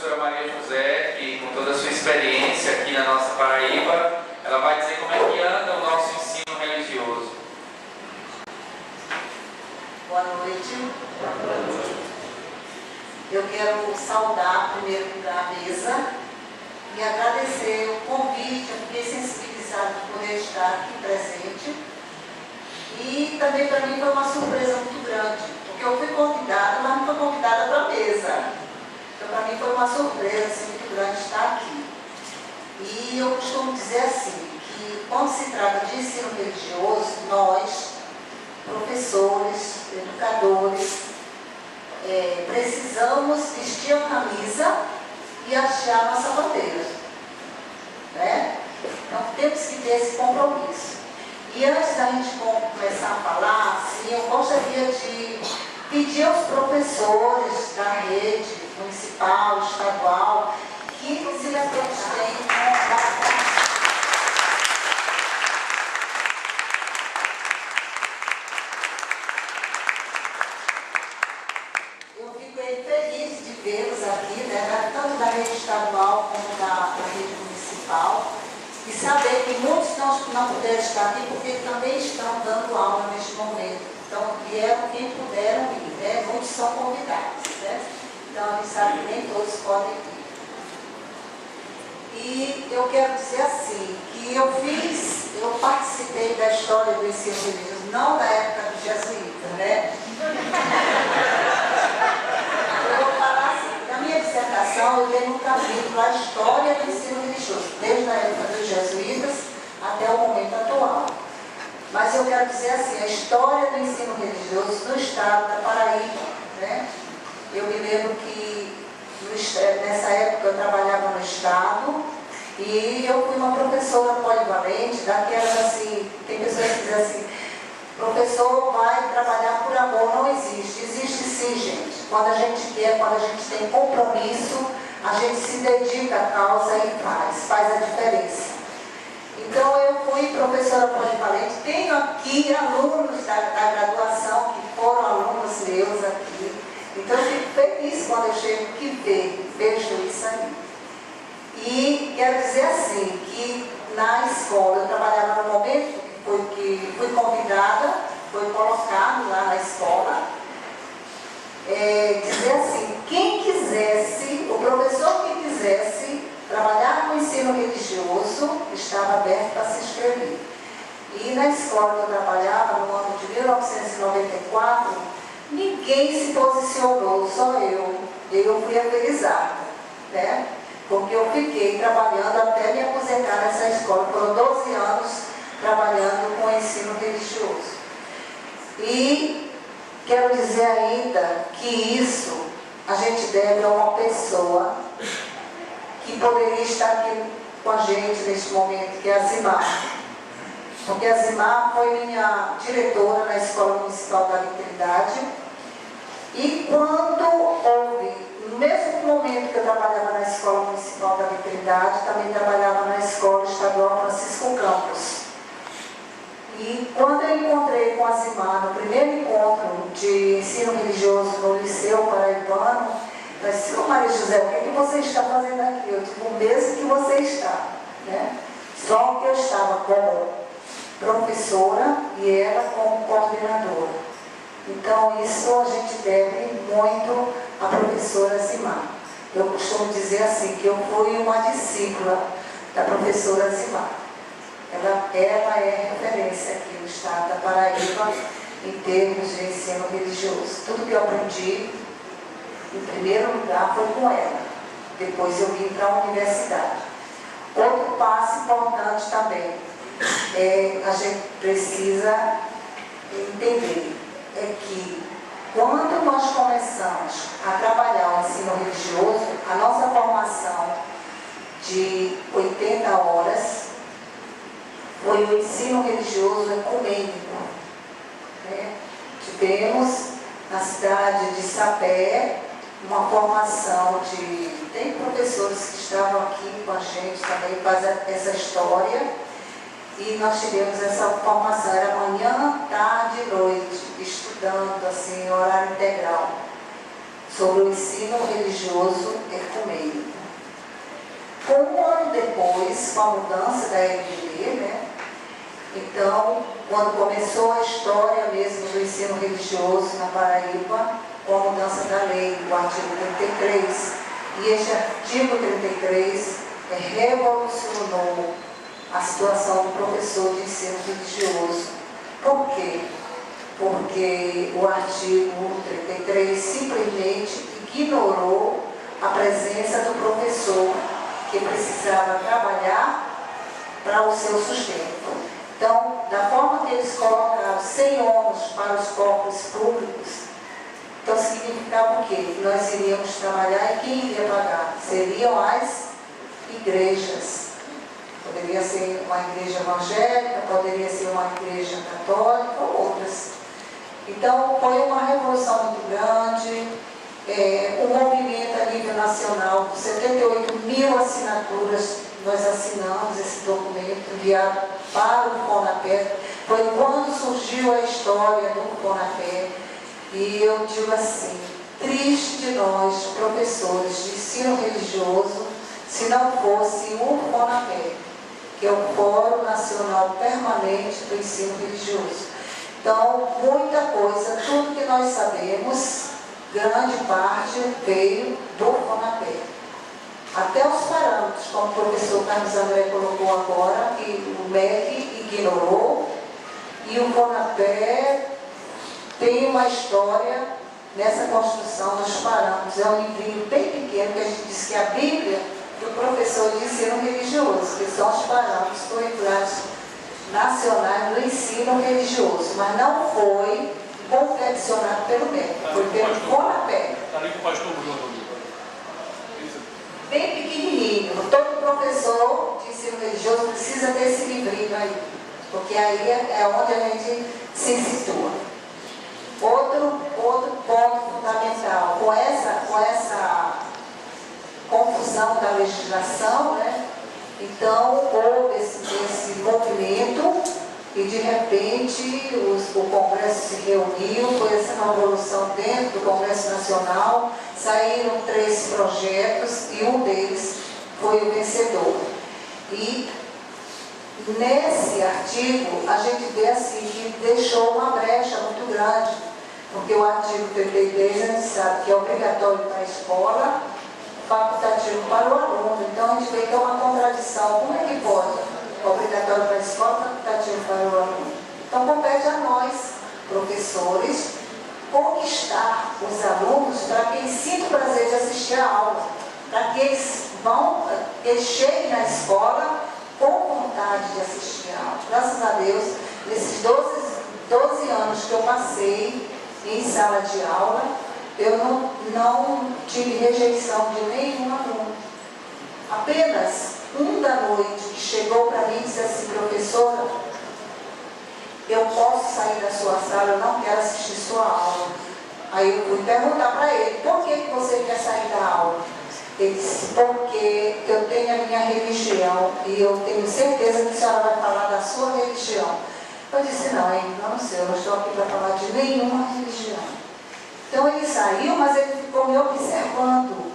professora Maria José, que com toda a sua experiência aqui na nossa Paraíba, ela vai dizer como é que anda o nosso ensino religioso. Boa noite. Eu quero saudar, em primeiro lugar, a mesa e agradecer o convite. Eu fiquei sensibilizada de poder estar aqui presente. E também para mim foi uma surpresa muito grande, porque eu fui convidada, mas não fui convidada para a mesa. Então para mim foi uma surpresa assim, muito grande estar aqui. E eu costumo dizer assim, que quando se trata de ensino religioso, nós, professores, educadores, precisamos vestir a camisa e hastear a nossa bandeira. Né? Então temos que ter esse compromisso. E antes da gente começar a falar, assim, eu gostaria de pedir aos professores da rede municipal, estadual, que se apresentem Eu fico feliz de vê-los aqui, né, tanto da rede estadual como da rede municipal. E saber que muitos não puderam estar aqui porque também estão dando aula neste momento. Então, vieram quem puderam ir, né? Muitos são convidados, né? Então, a gente sabe que nem todos podem ir. E eu quero dizer assim, que eu participei da história do ensino religioso, não da época do jesuíta, né? Eu vou falar assim, na minha dissertação, eu dei um capítulo a história do ensino religioso, desde a época dos jesuítas até o momento atual. Mas eu quero dizer assim, a história do ensino religioso no estado da Paraíba, né? Eu me lembro que nessa época eu trabalhava no estado e eu fui uma professora polivalente, daquelas assim, tem pessoas que dizem assim, professor vai trabalhar por amor, não existe. Existe sim, gente. Quando a gente quer, quando a gente tem compromisso, a gente se dedica à causa e faz a diferença. Então, eu fui professora polivalente, tenho aqui alunos da graduação que foram alunos meus aqui. Então, eu fico feliz quando eu chego que vejo isso aí. E quero dizer assim, que na escola, eu trabalhava no momento que fui convidada, foi colocado lá na escola, dizer assim, quem quisesse, o professor que quisesse trabalhar com ensino religioso, estava aberto para se inscrever. E na escola que eu trabalhava, no ano de 1994, ninguém se posicionou, só eu. Eu fui aferizada, né? Porque eu fiquei trabalhando até me aposentar nessa escola, foram 12 anos trabalhando com o ensino religioso. E quero dizer ainda que isso a gente deve a uma pessoa que poderia estar aqui com a gente neste momento, que é a Zimar. Porque a Zimar foi minha diretora na Escola Municipal da Vitalidade. E quando houve, no mesmo momento que eu trabalhava na Escola Municipal da Vitalidade, também trabalhava na Escola Estadual Francisco Campos. E quando eu encontrei com a Zimar no primeiro encontro de ensino religioso no Liceu Paraibano, eu disse, Maria José, o que você está fazendo aqui? Eu disse, o mesmo que você está, né? Só que eu estava como professora e ela como coordenadora. Então, isso a gente deve muito à professora Zimar. Eu costumo dizer assim, que eu fui uma discípula da professora Zimar. Ela é referência aqui no estado da Paraíba em termos de ensino religioso. Tudo que eu aprendi, em primeiro lugar, foi com ela. Depois eu vim para a universidade. Outro passo importante também, a gente precisa entender, é que quando nós começamos a trabalhar o ensino religioso, a nossa formação de 80 horas foi o ensino religioso ecumênico. Né? Tivemos na cidade de Sapé uma formação tem professores que estavam aqui com a gente também, faz essa história, e nós tivemos essa formação, era manhã, tarde e noite, estudando assim, em horário integral. sobre o ensino religioso ecumênico. Um ano depois, com a mudança da LDB, né? Então, quando começou a história mesmo do ensino religioso na Paraíba, com a mudança da lei, o artigo 33, e este artigo 33 revolucionou a situação do professor de ensino religioso. Por quê? Porque o artigo 33 simplesmente ignorou a presença do professor que precisava trabalhar para o seu sustento. Então, da forma que eles colocaram 100 ônus para os corpos públicos, então significava o quê? Que nós iríamos trabalhar e quem iria pagar? Seriam as igrejas. Poderia ser uma igreja evangélica, poderia ser uma igreja católica ou outras. Então, foi uma revolução muito grande. O movimento a nível nacional, 78 mil assinaturas, nós assinamos esse documento enviado para o CONAPE. Foi quando surgiu a história do CONAPE. E eu digo assim, triste de nós, professores de ensino religioso, se não fosse o CONAPE, que é o Fórum Nacional Permanente do Ensino Religioso. Então, muita coisa, tudo que nós sabemos, grande parte veio do CONAPE. Até os parâmetros, como o professor Carlos André colocou agora, que o MEC ignorou, e o CONAPE tem uma história nessa construção dos parâmetros. É um livrinho bem pequeno que a gente diz que é a Bíblia do professor de ensino religioso, que são os parâmetros curriculares nacionais do ensino religioso, mas não foi confeccionado pelo MEC, foi pelo CONAPE. Está ali com o pastor Bruno. Bem pequenininho. Todo professor de ensino religioso precisa ter esse livrinho aí, porque aí é onde a gente se situa. Outro ponto fundamental, com essa confusão da legislação, né? Então houve esse movimento e de repente o Congresso se reuniu, foi essa revolução dentro do Congresso Nacional, saíram 3 projetos e um deles foi o vencedor. E nesse artigo a gente vê assim que deixou uma brecha muito grande, porque o artigo 33 a gente sabe que é obrigatório para a escola, facultativo para o aluno. Então a gente vê que é uma contradição. Como é que pode? Obrigatório para a escola, facultativo para o aluno. Então compete a nós, professores, conquistar os alunos para que eles sintam o prazer de assistir a aula, para que eles cheguem na escola com vontade de assistir a aula. Graças a Deus, nesses 12 anos que eu passei em sala de aula, eu não tive rejeição de nenhum aluno. Apenas um da noite que chegou para mim e disse assim: professora, eu posso sair da sua sala, eu não quero assistir sua aula. Aí eu fui perguntar para ele: por que você quer sair da aula? Ele disse: porque eu tenho a minha religião e eu tenho certeza que a senhora vai falar da sua religião. Eu disse: não sei, eu não estou aqui para falar de nenhuma religião. Então ele saiu, mas ele ficou me observando.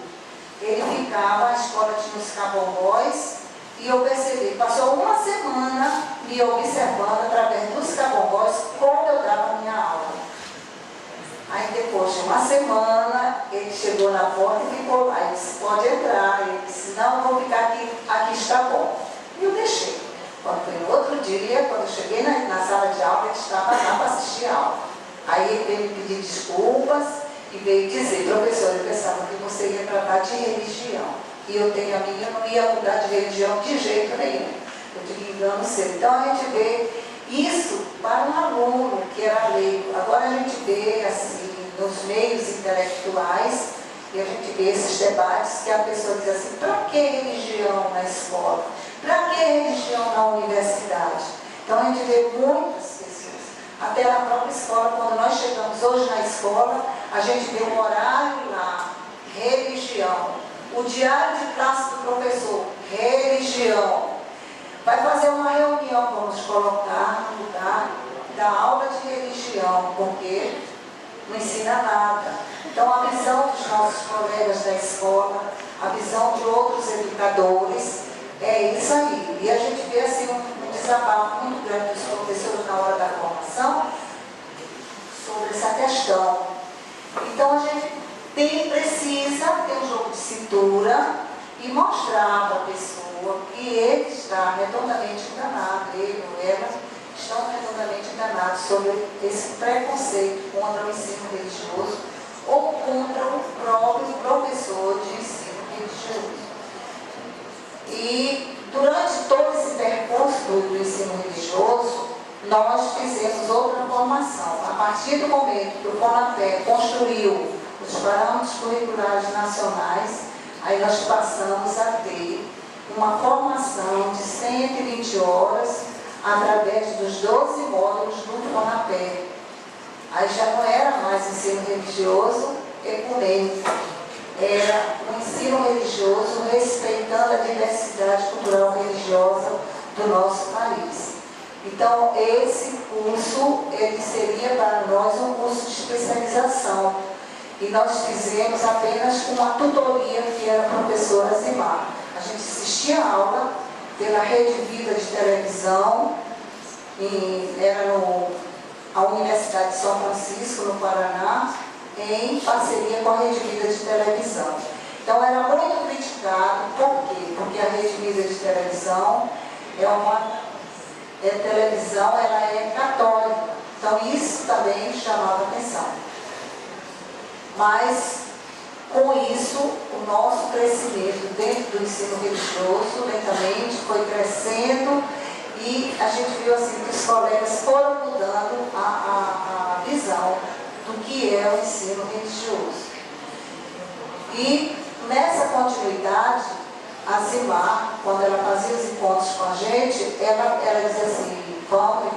Ele ficava, a escola tinha os cabongóis, e eu percebi, passou uma semana me observando através dos cabongóis como eu dava a minha aula. Aí depois de uma semana, ele chegou na porta e ficou lá. Ele disse: pode entrar. Ele disse: não, vou ficar aqui está bom. E eu deixei. Quando foi no outro dia, quando eu cheguei na sala de aula, ele estava lá para assistir a aula. Aí ele veio me pedir desculpas e veio dizer: professor, eu pensava que você ia tratar de religião. E eu tenho a minha, eu não ia mudar de religião de jeito nenhum. Eu tive engano seu. Então a gente vê isso para um aluno que era leigo. Agora a gente vê assim, nos meios intelectuais, e a gente vê esses debates que a pessoa diz assim: para que religião na escola? Para que religião na universidade? Então a gente vê muitas pessoas, até na própria escola, quando nós chegamos hoje na escola, a gente vê um horário lá, religião. O diário de classe do professor, religião. Vai fazer uma reunião, vamos colocar no lugar da aula de religião, porque não ensina nada. Então, a visão dos nossos colegas da escola, a visão de outros educadores, é isso aí. E a gente vê assim, um desabafo muito grande dos professores na hora da formação sobre essa questão. Então, a gente precisa ter um jogo de cintura e mostrar para a pessoa que ele está redondamente enganado, ele ou ela estão redondamente enganados sobre esse preconceito contra o ensino religioso ou contra o próprio professor de ensino religioso. E durante todo esse percurso do ensino religioso, nós fizemos outra formação. A partir do momento que o CONAPE construiu os parâmetros curriculares nacionais, aí nós passamos a ter uma formação de 120 horas através dos 12 módulos do CONAPE. Aí já não era mais ensino religioso ecumênico, era um ensino religioso respeitando a diversidade cultural religiosa do nosso país. Então, esse curso, ele seria para nós um curso de especialização. E nós fizemos apenas uma tutoria que era a professora Zimar. A gente assistia a aula pela Rede Vida de televisão, era a Universidade de São Francisco, no Paraná, em parceria com a Rede Vida de televisão. Então, era muito criticado. Por quê? Porque a Rede Vida de televisão televisão, ela é católica. Então, isso também chamava atenção. Mas, com isso, o nosso crescimento dentro do ensino religioso, lentamente, foi crescendo e a gente viu assim que os colegas foram mudando a visão do que é o ensino religioso. E, nessa continuidade, a Zimar, quando ela fazia os encontros com a gente, ela dizia assim, me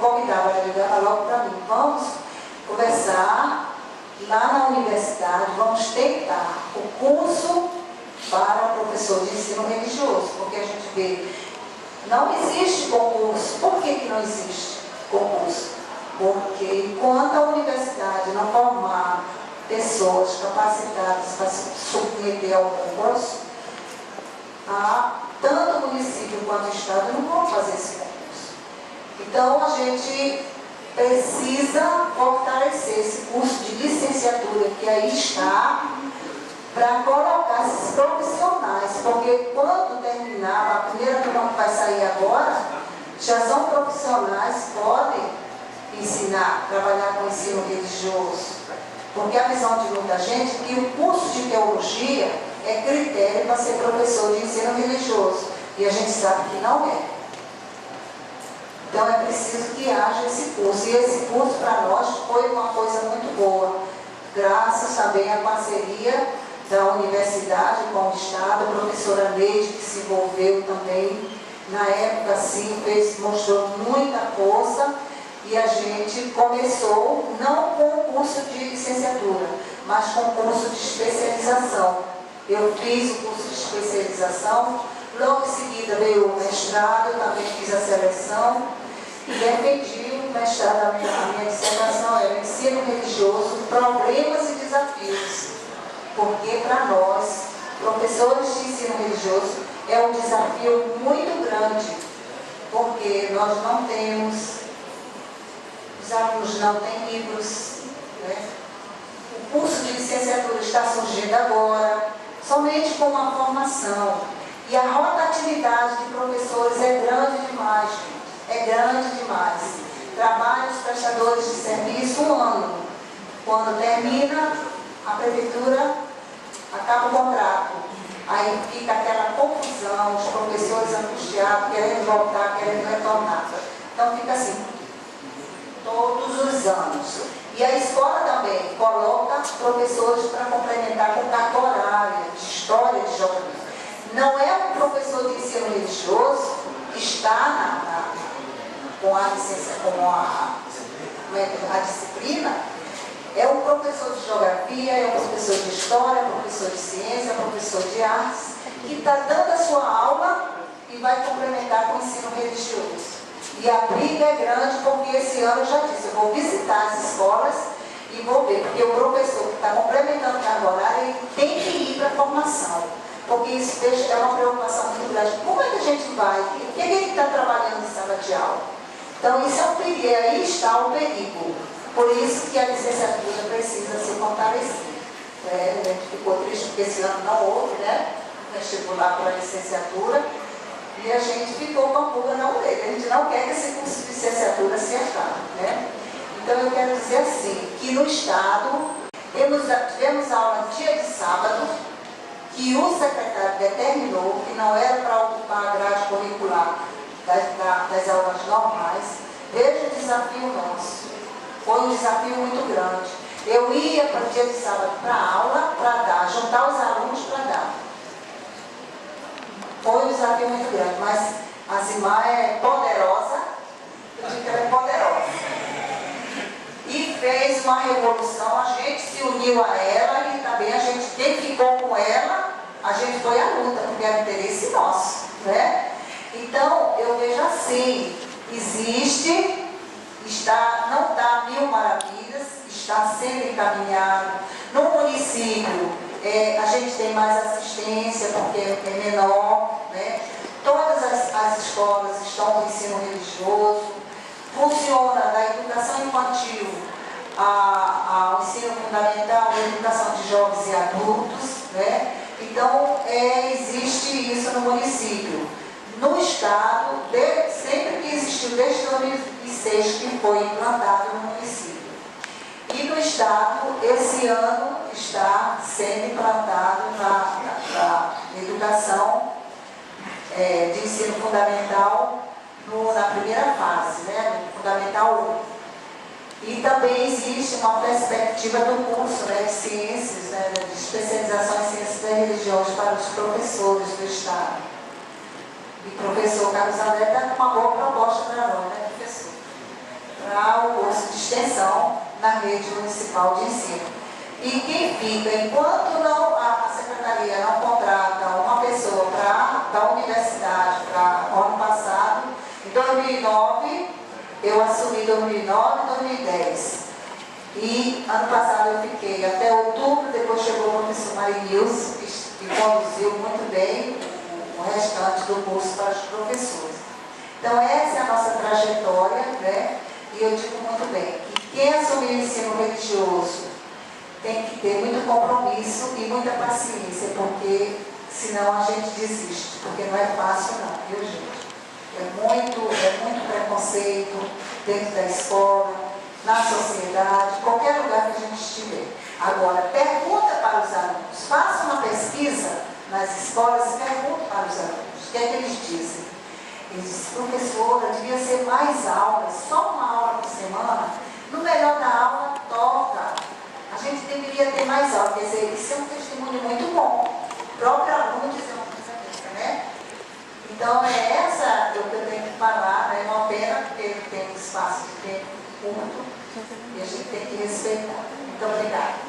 convidava, ela ligava logo para mim, vamos conversar lá na universidade, vamos tentar o curso para o professor de ensino religioso, porque a gente vê, não existe concurso. Por que não existe concurso? Porque enquanto a universidade não formar pessoas capacitadas para se submeter ao concurso, tanto o município quanto o Estado não vão fazer esse concurso. Então, a gente precisa fortalecer esse curso de licenciatura que aí está, para colocar esses profissionais, porque quando terminar, a primeira turma que vai sair agora, já são profissionais que podem ensinar, trabalhar com o ensino religioso. Porque a visão de muita gente é que o curso de teologia é critério para ser professor de ensino religioso. E a gente sabe que não é. Então é preciso que haja esse curso. E esse curso para nós foi uma coisa muito boa. Graças também à parceria da universidade com o Estado, a professora Neide, que se envolveu também. Na época, sim, mostrou muita força. E a gente começou não com o curso de licenciatura, mas com o curso de especialização. Eu fiz o curso de especialização, logo em seguida veio o mestrado, eu também fiz a seleção e defendi o mestrado. A minha dissertação era ensino religioso, problemas e desafios. Porque para nós, professores de ensino religioso, é um desafio muito grande, porque nós não temos... Os alunos não têm livros, né? O curso de licenciatura está surgindo agora, somente com uma formação. E a rotatividade de professores é grande demais, gente. É grande demais. Trabalham os prestadores de serviço um ano. Quando termina, a prefeitura acaba o contrato. Aí fica aquela confusão, os professores angustiados, querendo voltar, querendo retornar. Então fica assim, todos os anos. E a escola também coloca professores para complementar com carga horária, de história, de geografia. Não é um professor de ensino religioso que está com a licença, com a disciplina, é um professor de geografia, é um professor de história, é um professor de ciência, é um professor de artes, que está dando a sua aula e vai complementar com o ensino religioso. E a briga é grande, porque esse ano eu já disse, eu vou visitar as escolas e vou ver, porque o professor que está complementando carga horária, ele tem que ir para a formação, porque isso é uma preocupação muito grande. Como é que a gente vai? O que é que ele está trabalhando em sala de aula? Então, isso é um perigo, e aí está o perigo. Por isso que a licenciatura precisa ser fortalecida. A gente ficou triste porque esse ano não houve, né? Vestibular para a licenciatura, e a gente ficou com a pulga na orelha. A gente não quer que esse curso de licenciatura se acabe, né? Então, eu quero dizer assim, que no Estado, tivemos aula no dia de sábado, que o secretário determinou que não era para ocupar a grade curricular das aulas normais. Veja o desafio nosso. Foi um desafio muito grande. Eu ia para o dia de sábado para a aula, para dar, juntar os alunos para dar. Foi um desafio muito grande, mas a Zimar é poderosa, eu digo que ela é poderosa. E fez uma revolução, a gente se uniu a ela e também a gente, quem ficou com ela, a gente foi à luta, porque era interesse nosso, né? Então, eu vejo assim, existe, não está mil maravilhas, está sendo encaminhado. No município, a gente tem mais assistência, porque é menor, né? Todas as escolas estão no ensino religioso, funciona da educação infantil ao ensino fundamental, a educação de jovens e adultos, né? Então, existe isso no município. No Estado, sempre que existiu, desde 2006 que foi implantado no município. E no Estado, esse ano está sendo implantado na educação de ensino fundamental na primeira fase, né, no Fundamental 1. E também existe uma perspectiva do curso, né, de ciências, né, de especialização em ciências da religião para os professores do Estado. E o professor Carlos André está com uma boa proposta para nós, né, professor? Para o curso de extensão na rede municipal de ensino. E quem fica, enquanto a secretaria não contrata uma pessoa da universidade para o ano passado, em 2009, eu assumi 2009 e 2010. E ano passado eu fiquei até outubro, depois chegou o professor Marinilson, que conduziu muito bem o restante do curso para os professores. Então, essa é a nossa trajetória, né? E eu digo muito bem, que quem assumir o ensino religioso tem que ter muito compromisso e muita paciência, porque senão a gente desiste, porque não é fácil não, viu, gente? É muito preconceito dentro da escola, na sociedade, qualquer lugar que a gente estiver. Agora, pergunta para os alunos, faça uma pesquisa nas escolas e pergunta para os alunos, o que é que eles dizem? Eles dizem, professora, devia ser mais aulas, só uma aula por semana, no melhor da aula, toca. A gente deveria ter mais aulas, quer dizer, isso é um testemunho muito bom. O próprio aluno dizer uma coisa dessa, né? Então, essa que eu tenho que falar, é uma pena, porque tem um espaço de tempo curto, e a gente tem que respeitar. Muito obrigada.